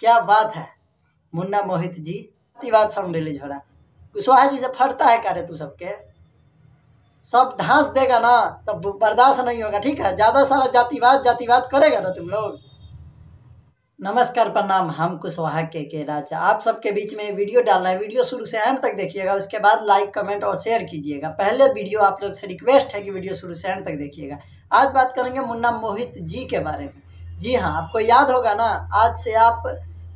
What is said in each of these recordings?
क्या बात है मुन्ना मोहित जी, जातिवाद सॉन्ग रिलीज हो रहा है। कुशवाहा जी से फटता है कार्य तू सबके, सब धांस देगा ना तब बर्दाश्त नहीं होगा, ठीक है। ज्यादा सारा जातिवाद करेगा ना तुम लोग। नमस्कार प्रणाम, हम कुशवाहा के राजा आप सबके बीच में वीडियो डालना है। वीडियो शुरू से एंड तक देखिएगा, उसके बाद लाइक कमेंट और शेयर कीजिएगा। पहले वीडियो आप लोग से रिक्वेस्ट है कि वीडियो शुरू से एंड तक देखिएगा। आज बात करेंगे मुन्ना मोहित जी के बारे में। जी हाँ, आपको याद होगा ना, आज से आप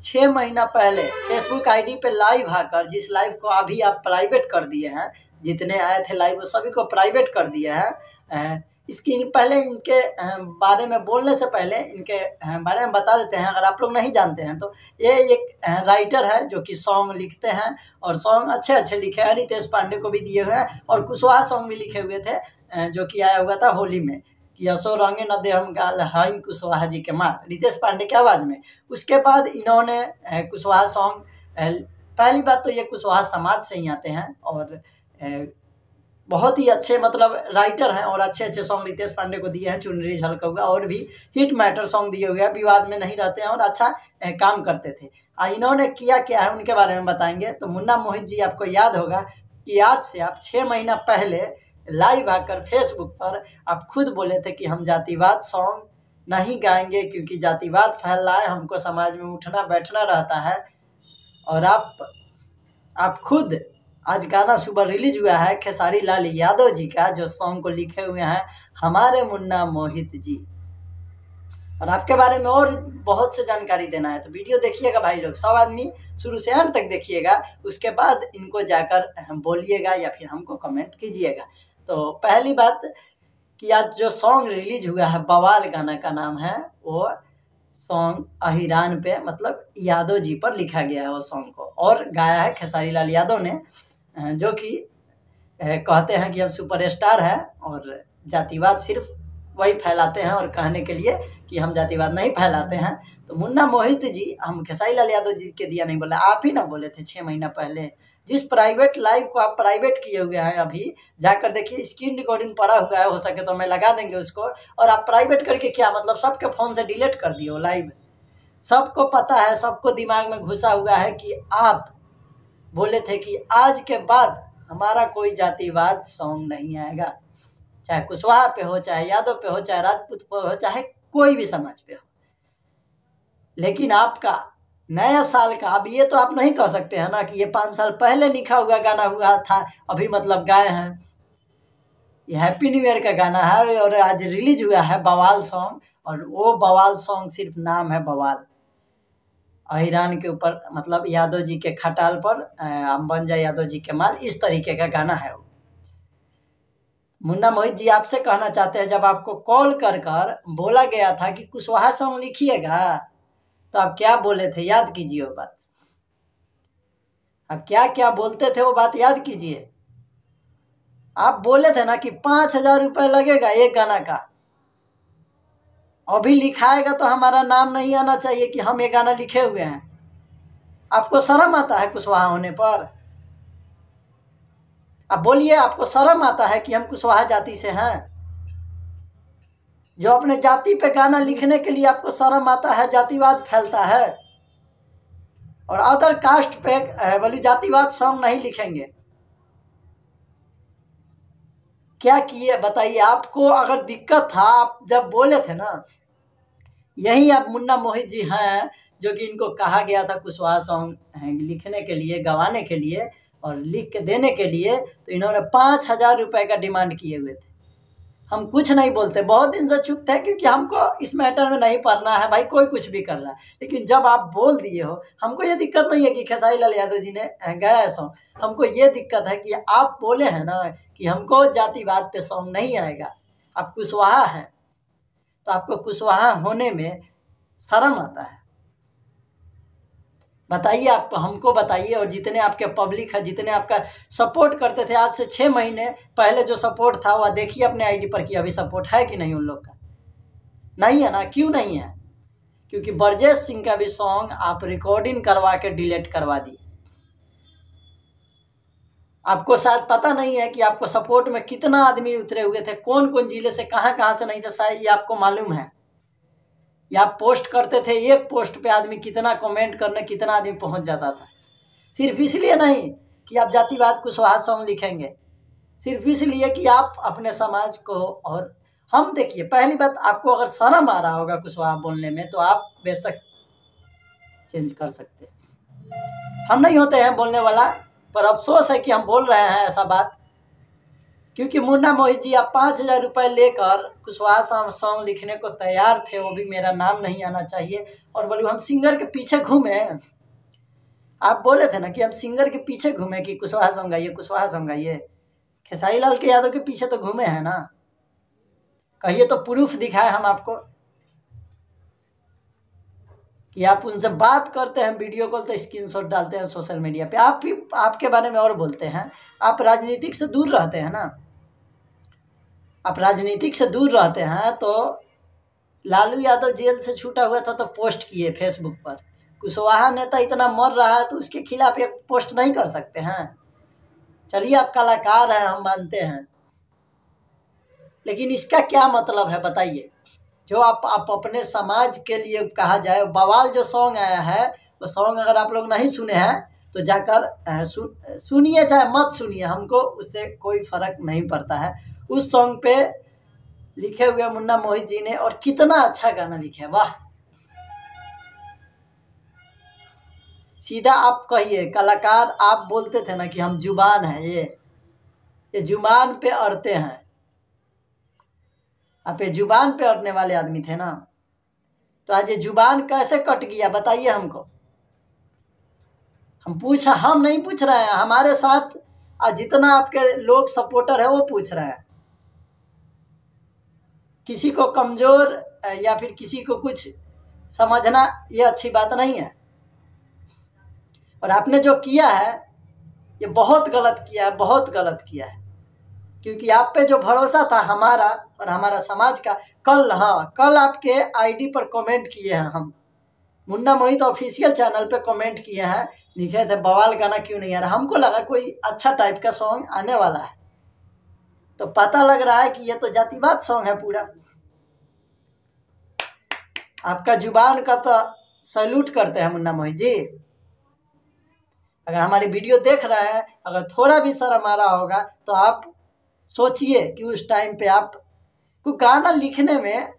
6 महीना पहले फेसबुक आईडी पे लाइव आकर, जिस लाइव को अभी आप प्राइवेट कर दिए हैं, जितने आए थे लाइव वो सभी को प्राइवेट कर दिए हैं। इसकी पहले इनके बारे में बोलने से पहले इनके बारे में बता देते हैं, अगर आप लोग नहीं जानते हैं तो। ये एक राइटर है जो कि सॉन्ग लिखते हैं और सॉन्ग अच्छे लिखे हैं। रितेश पांडे को भी दिए हुए हैं और कुशवाहा सॉन्ग भी लिखे हुए थे जो कि आया हुआ था होली में, कि असो रंगे न दे हम गाल हाइन कुशवाहा जी के मार, रितेश पांडे की आवाज़ में। उसके बाद इन्होंने कुशवाहा सॉन्ग, पहली बात तो ये कुशवाहा समाज से ही आते हैं और बहुत ही अच्छे मतलब राइटर हैं और अच्छे सॉन्ग रितेश पांडे को दिए हैं। चुनरी झलकौआ और भी हिट मैटर सॉन्ग दिए हुए हैं, विवाद में नहीं रहते हैं और अच्छा काम करते थे। इन्होंने किया क्या है उनके बारे में बताएंगे। तो मुन्ना मोहित जी, आपको याद होगा कि आज से आप 6 महीना पहले लाइव आकर फेसबुक पर आप खुद बोले थे कि हम जातिवाद सॉन्ग नहीं गाएंगे क्योंकि जातिवाद फैल रहा है, हमको समाज में उठना बैठना रहता है। और आप खुद आज गाना सुबह रिलीज हुआ है खेसारी लाल यादव जी का, जो सॉन्ग को लिखे हुए हैं हमारे मुन्ना मोहित जी। और आपके बारे में और बहुत से जानकारी देना है तो वीडियो देखिएगा भाई लोग, सब आदमी शुरू से अंत तक देखिएगा। उसके बाद इनको जाकर बोलिएगा या फिर हमको कमेंट कीजिएगा। तो पहली बात कि आज जो सॉन्ग रिलीज हुआ है, बवाल गाना का नाम है, वो सॉन्ग अहिरान पे मतलब यादव जी पर लिखा गया है वो सॉन्ग को, और गाया है खेसारी लाल यादव ने, जो कि कहते हैं कि अब सुपरस्टार है और जातिवाद सिर्फ वही फैलाते हैं और कहने के लिए कि हम जातिवाद नहीं फैलाते हैं। तो मुन्ना मोहित जी, हम खेसारी लाल यादव जी के दिया नहीं बोला, आप ही ना बोले थे 6 महीना पहले। जिस प्राइवेट लाइव को आप प्राइवेट किए हुए हैं, अभी जाकर देखिए, स्क्रीन रिकॉर्डिंग पड़ा हुआ है, हो सके तो मैं लगा देंगे उसको। और आप प्राइवेट करके क्या मतलब सबके फ़ोन से डिलीट कर दिए हो लाइव। सबको पता है, सबको दिमाग में घुसा हुआ है कि आप बोले थे कि आज के बाद हमारा कोई जातिवाद सॉन्ग नहीं आएगा, चाहे कुशवाहा पे हो, चाहे यादव पे हो, चाहे राजपूत पे हो, चाहे कोई भी समाज पे हो। लेकिन आपका नया साल का, अब ये तो आप नहीं कह सकते हैं ना कि ये 5 साल पहले लिखा हुआ गाना हुआ था अभी मतलब गाए हैं। ये हैप्पी न्यू ईयर का गाना है और आज रिलीज हुआ है बवाल सॉन्ग, और वो बवाल सॉन्ग सिर्फ नाम है बवाल। अहिरान के ऊपर मतलब यादव जी के खटाल पर हम बन जाए यादव जी के माल, इस तरीके का गाना है वो। मुन्ना मोहित जी आपसे कहना चाहते हैं, जब आपको कॉल कर बोला गया था कि कुशवाहा सॉन्ग लिखिएगा तो आप क्या बोले थे, याद कीजिए वो बात। आप क्या बोलते थे वो बात याद कीजिए। आप बोले थे ना कि 5,000 रुपये लगेगा एक गाना का, अभी लिखाएगा तो हमारा नाम नहीं आना चाहिए कि हम ये गाना लिखे हुए हैं। आपको शर्म आता है कुशवाहा होने पर? अब बोलिए, आपको शर्म आता है कि हम कुशवाहा जाति से हैं? जो अपने जाति पे गाना लिखने के लिए आपको शर्म आता है, जातिवाद फैलता है, और अदर कास्ट पे बोली जातिवाद सॉन्ग नहीं लिखेंगे। क्या किए बताइए। आपको अगर दिक्कत था, आप जब बोले थे ना, यही आप मुन्ना मोहित जी हैं जो कि इनको कहा गया था कुशवाहा सॉन्ग लिखने के लिए, गवाने के लिए और लिख के देने के लिए, तो इन्होंने 5,000 रुपये का डिमांड किए हुए थे। हम कुछ नहीं बोलते, बहुत दिन से चुप थे क्योंकि हमको इस मैटर में नहीं पड़ना है भाई, कोई कुछ भी कर रहा है। लेकिन जब आप बोल दिए हो, हमको ये दिक्कत नहीं है कि खेसारी लाल यादव जी ने गाया है सॉन्ग, हमको ये दिक्कत है कि आप बोले हैं ना कि हमको जातिवाद पे सॉन्ग नहीं आएगा। आप कुशवाहा हैं तो आपको कुशवाहा होने में शर्म आता है। बताइए, आप हमको बताइए, और जितने आपके पब्लिक है, जितने आपका सपोर्ट करते थे आज से 6 महीने पहले, जो सपोर्ट था वह देखिए अपने आईडी पर कि अभी सपोर्ट है कि नहीं उन लोग का। नहीं है ना? क्यों नहीं है? क्योंकि ब्रजेश सिंह का भी सॉन्ग आप रिकॉर्डिंग करवा के डिलीट करवा दिए। आपको शायद पता नहीं है कि आपको सपोर्ट में कितना आदमी उतरे हुए थे, कौन कौन जिले से कहाँ से नहीं थे, शायद ये आपको मालूम है। या पोस्ट करते थे, एक पोस्ट पे आदमी कितना कमेंट करने कितना आदमी पहुंच जाता था। सिर्फ इसलिए नहीं कि आप जातिवाद कुशवाहा सॉन्ग लिखेंगे, सिर्फ इसलिए कि आप अपने समाज को, और हम देखिए पहली बात, आपको अगर शर्म आ रहा होगा कुशवाहा बोलने में तो आप बेशक चेंज कर सकते हैं। हम नहीं होते हैं बोलने वाला, पर अफसोस है कि हम बोल रहे हैं ऐसा बात, क्योंकि मुन्ना मोहित जी आप 5,000 रुपये लेकर कुशवाहा सॉन्ग लिखने को तैयार थे, वो भी मेरा नाम नहीं आना चाहिए, और बोलूँ हम सिंगर के पीछे घूमे। आप बोले थे ना कि हम सिंगर के पीछे घूमे कि कुशवाहा सॉन्ग गाइए, कुशवाहा सॉन्ग गाइए। खेसारी लाल के यादव के पीछे तो घूमे हैं ना, कहिए तो प्रूफ दिखाए हम आपको कि आप उनसे बात करते हैं वीडियो कॉल तो स्क्रीनशॉट डालते हैं सोशल मीडिया पे। आप भी आपके बारे में और बोलते हैं, आप राजनीतिक से दूर रहते हैं ना, आप राजनीतिक से दूर रहते हैं। तो लालू यादव जेल से छूटा हुआ था तो पोस्ट किए फेसबुक पर, कुशवाहा नेता इतना मर रहा है तो उसके खिलाफ एक पोस्ट नहीं कर सकते हैं। चलिए आप कलाकार हैं, हम मानते हैं, लेकिन इसका क्या मतलब है बताइए। जो आप अपने समाज के लिए कहा जाए, बवाल जो सॉन्ग आया है वो सॉन्ग अगर आप लोग नहीं सुने हैं तो जाकर सुनिए, चाहे मत सुनिए, हमको उससे कोई फर्क नहीं पड़ता है। उस सॉन्ग पे लिखे हुए मुन्ना मोहित जी ने, और कितना अच्छा गाना लिखे, वाह। सीधा आप कहिए, कलाकार आप बोलते थे ना कि हम जुबान हैं, ये जुबान पे अड़ते हैं, आप ये जुबान पे अड़ने वाले आदमी थे ना, तो आज ये जुबान कैसे कट गया बताइए हमको। हम नहीं पूछ रहे हैं, हमारे साथ जितना आपके लोग सपोर्टर है वो पूछ रहे हैं। किसी को कमजोर या फिर किसी को कुछ समझना ये अच्छी बात नहीं है, और आपने जो किया है ये बहुत गलत किया है, बहुत गलत किया है, क्योंकि आप पे जो भरोसा था हमारा और हमारा समाज का। कल आपके आईडी पर कमेंट किए हैं हम, मुन्ना मोहित ऑफिशियल चैनल पे कमेंट किए हैं, लिखे थे बवाल गाना क्यों नहीं आ रहा। हमको लगा कोई अच्छा टाइप का सॉन्ग आने वाला है, तो पता लग रहा है कि ये तो जातिवाद सॉन्ग है पूरा। आपका जुबान का तो सैल्यूट करते हैं मुन्ना मोहित जी। अगर हमारी वीडियो देख रहे हैं, अगर थोड़ा भी शर्म आ रहा होगा तो आप सोचिए कि उस टाइम पे आप को गाना लिखने में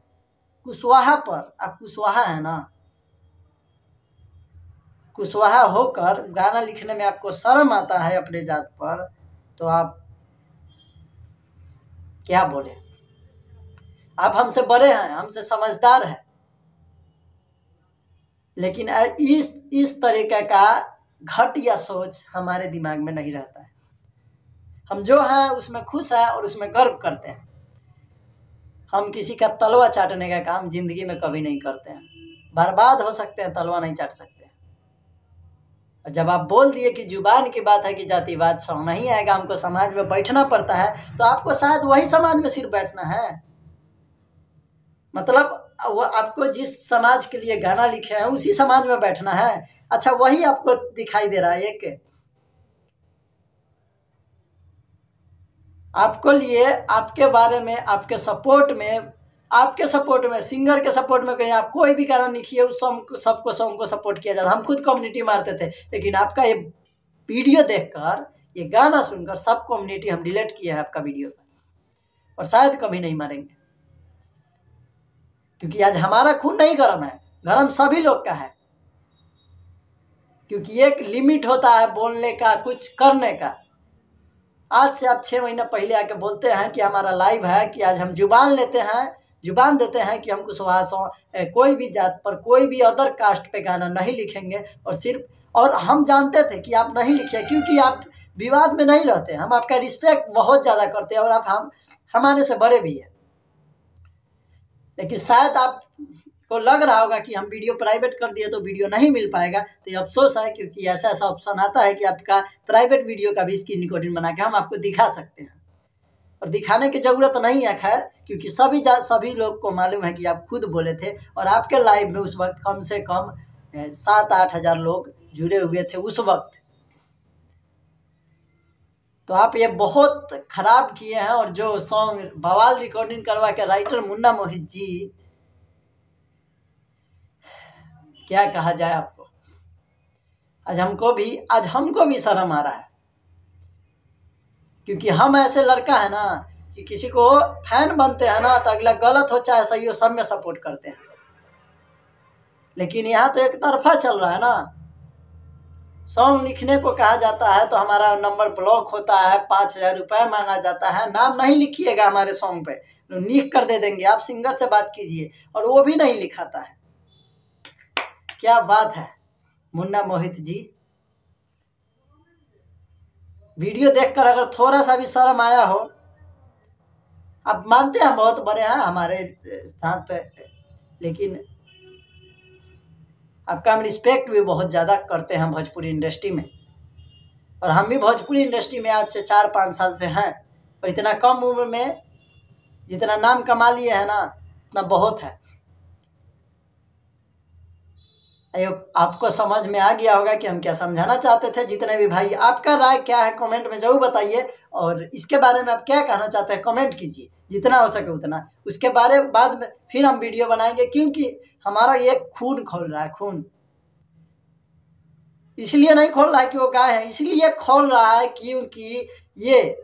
कुशवाहा पर, आप कुशवाहा है ना, कुशवाहा होकर गाना लिखने में आपको शर्म आता है अपने जात पर, तो आप क्या बोले। आप हमसे बड़े हैं, हमसे समझदार हैं, लेकिन इस तरीके का घटिया सोच हमारे दिमाग में नहीं रहता है। हम जो हैं उसमें खुश हैं और उसमें गर्व करते हैं। हम किसी का तलवा चाटने का काम जिंदगी में कभी नहीं करते हैं। बर्बाद हो सकते हैं, तलवा नहीं चाट सकते। और जब आप बोल दिए कि जुबान की बात है कि जातिवाद सॉन्ग नहीं आएगा, हमको समाज में बैठना पड़ता है, तो आपको शायद वही समाज में सिर्फ बैठना है। मतलब वो आपको जिस समाज के लिए गाना लिखे हैं उसी समाज में बैठना है। अच्छा, वही आपको दिखाई दे रहा है एक आपको लिए, आपके बारे में, आपके सपोर्ट में, सिंगर के सपोर्ट में कहीं आप कोई भी गाना लिखिए उस सबको सॉन्ग को सपोर्ट किया जाता। हम खुद कम्युनिटी मारते थे, लेकिन आपका ये वीडियो देखकर, ये गाना सुनकर सब कम्युनिटी हम डिलीट किया है आपका वीडियो का, और शायद कभी नहीं मारेंगे, क्योंकि आज हमारा खून नहीं गर्म है, गर्म सभी लोग का है। क्योंकि एक लिमिट होता है बोलने का, कुछ करने का। आज से आप 6 महीना पहले आके बोलते हैं कि हमारा लाइव है, कि आज हम जुबान देते हैं कि हम कुशवाहा कोई भी जात पर, कोई भी अदर कास्ट पे गाना नहीं लिखेंगे, और हम जानते थे कि आप नहीं लिखिए, क्योंकि आप विवाद में नहीं रहते। हम आपका रिस्पेक्ट बहुत ज़्यादा करते हैं, और आप हमारे से बड़े भी हैं। लेकिन शायद आपको लग रहा होगा कि हम वीडियो प्राइवेट कर दिए तो वीडियो नहीं मिल पाएगा, तो ये अफसोस है, क्योंकि ऐसा ऑप्शन आता है कि आपका प्राइवेट वीडियो का भी स्क्रीन रिकॉर्डिंग बना के हम आपको दिखा सकते हैं, और दिखाने की ज़रूरत नहीं है खैर, क्योंकि सभी लोग को मालूम है कि आप खुद बोले थे, और आपके लाइव में उस वक्त कम से कम 7-8 हज़ार लोग जुड़े हुए थे उस वक्त। तो आप ये बहुत खराब किए हैं। और जो सॉन्ग बवाल रिकॉर्डिंग करवा के राइटर मुन्ना मोहित जी क्या कहा जाए आपको। आज हमको भी शर्म आ रहा है, क्योंकि हम ऐसे लड़का है ना कि किसी को फैन बनते हैं ना तो अगला गलत हो चाहे सही हो सब में सपोर्ट करते हैं। लेकिन यहाँ तो एक तरफा चल रहा है ना। सॉन्ग लिखने को कहा जाता है तो हमारा नंबर ब्लॉक होता है, 5,000 रुपये मांगा जाता है। नाम नहीं लिखिएगा हमारे सॉन्ग पे, तो लिख कर दे देंगे, आप सिंगर से बात कीजिए, और वो भी नहीं लिखाता है। क्या बात है मुन्ना मोहित जी। वीडियो देखकर अगर थोड़ा सा भी शर्म आया हो, आप मानते हैं बहुत बड़े हैं हमारे साथ, लेकिन आपका हम रिस्पेक्ट भी बहुत ज़्यादा करते हैं भोजपुरी इंडस्ट्री में। और हम भी भोजपुरी इंडस्ट्री में आज से 4-5 साल से हैं, और इतना कम उम्र में जितना नाम कमा लिए है ना उतना बहुत है। आपको समझ में आ गया होगा कि हम क्या समझाना चाहते थे। जितने भी भाई, आपका राय क्या है कमेंट में जरूर बताइए, और इसके बारे में आप क्या कहना चाहते हैं कमेंट कीजिए, जितना हो सके उतना। उसके बाद में फिर हम वीडियो बनाएंगे, क्योंकि हमारा ये खून खोल रहा है। खून इसलिए नहीं खोल रहा है कि वो गाय है, इसलिए खोल रहा है क्योंकि ये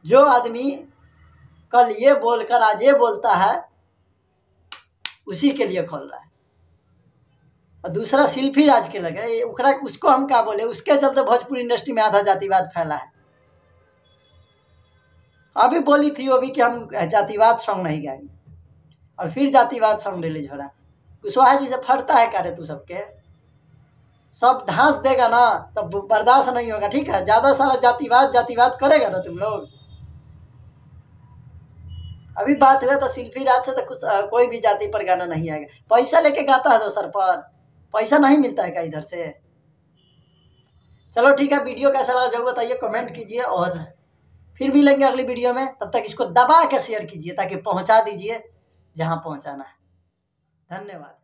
जो आदमी कल ये बोलकर आज ये बोलता है, उसी के लिए खोल रहा है। और दूसरा सेल्फी राज के लगे उसको हम क्या बोले, उसके चलते भोजपुरी इंडस्ट्री में आधा जातिवाद फैला है। अभी बोली थी वो भी कि हम जातिवाद सॉन्ग नहीं गाएंगे, और फिर जातिवाद सॉन्ग रिलीज हो रहा है। कुशवाहा जी से फटता है क्या रे तू सबके, सब धांस देगा ना तब बर्दाश्त नहीं होगा, ठीक है। ज्यादा सारा जातिवाद करेगा ना तुम लोग। अभी बात हुआ तो सेल्फी राज से तो कुछ कोई भी जाति पर गाना नहीं आएगा। पैसा लेके गाता है दोसर पर, पैसा नहीं मिलता है क्या इधर से। चलो ठीक है, वीडियो कैसा लगा जरूर बताइए, कमेंट कीजिए, और फिर मिलेंगे अगली वीडियो में। तब तक इसको दबा के शेयर कीजिए ताकि पहुंचा दीजिए जहां पहुंचाना है। धन्यवाद।